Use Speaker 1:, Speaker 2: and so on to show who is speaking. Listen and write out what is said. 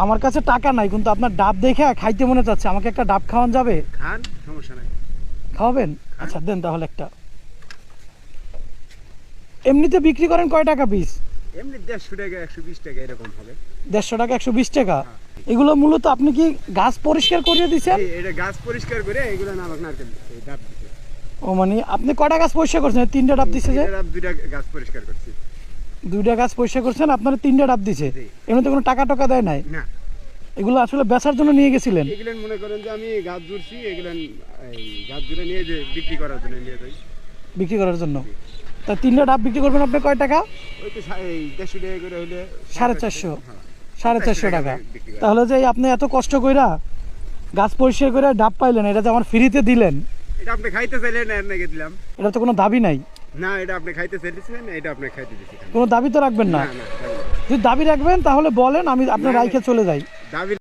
Speaker 1: আমার কাছে টাকা নাই, কিন্তু আপনার ডাব দেখে খাইতে মনে চাচ্ছে, আমাকে একটা ডাব খাওয়ান যাবে?
Speaker 2: খান, সমস্যা নাই।
Speaker 1: খাওয়াবেন? আচ্ছা দেন তাহলে একটা। এমনিতে বিক্রি করেন কয় টাকা পিস?
Speaker 2: এমনি 150 টাকা 120 টাকা এরকম হবে।
Speaker 1: 150 টাকা 120 টাকা। এগুলো মূলত আপনি কি গাছ পরিষ্কার করিয়ে দিচ্ছেন?
Speaker 2: এটা গাছ পরিষ্কার করে এগুলো নামক নারকেল এই ডাব দিছে।
Speaker 1: ও মানে আপনি কয়টা গাছ পরিষ্কার করছেন? 3টা ডাব দিছে যে?
Speaker 2: ডাব 2টা গাছ পরিষ্কার করছি।
Speaker 1: 2টা গাছ পরিষ্কার করছেন, আপনার 3টা ডাব দিছে।
Speaker 2: জি।
Speaker 1: এমনিতে কোনো টাকা টাকা দেয় নাই?
Speaker 2: না,
Speaker 1: এগুলো আসলে বেচার জন্য নিয়ে গেছিলেন?
Speaker 2: এগুলো মনে করেন যে আমি গাছ জুড়ছি, এগুলো এই গাছ জুড়ে নিয়ে যে বিক্রি করার জন্য নিয়ে যাই।
Speaker 1: বিক্রি করার জন্য? তা 3টা ডাব বিক্রি করবেন আপনি কয় টাকা?
Speaker 2: ওই তো এই 150 টাকা করে হলে
Speaker 1: 450।
Speaker 2: হ্যাঁ,
Speaker 1: 450 টাকা।
Speaker 2: বিক্রি করা।
Speaker 1: তাহলে যে এই আপনি এত কষ্ট কইরা গাছ পরিষ্কার করে ডাব পাইলেন, এটা যে আমার ফ্রিতে দিলেন,
Speaker 2: এটা আপনি খাইতে চাইলেন আর নাকি দিলাম?
Speaker 1: এটা তো কোনো দাবি নাই।
Speaker 2: না, এটা আপনি খাইতে চাইতেছেন, এটা আপনি খাইতে দিছি।
Speaker 1: কোনো দাবি তো রাখবেন না?
Speaker 2: না, না,
Speaker 1: যদি দাবি রাখবেন তাহলে বলেন, আমি আপনার
Speaker 2: না,
Speaker 1: রাইখে চলে যাই।
Speaker 2: দাবি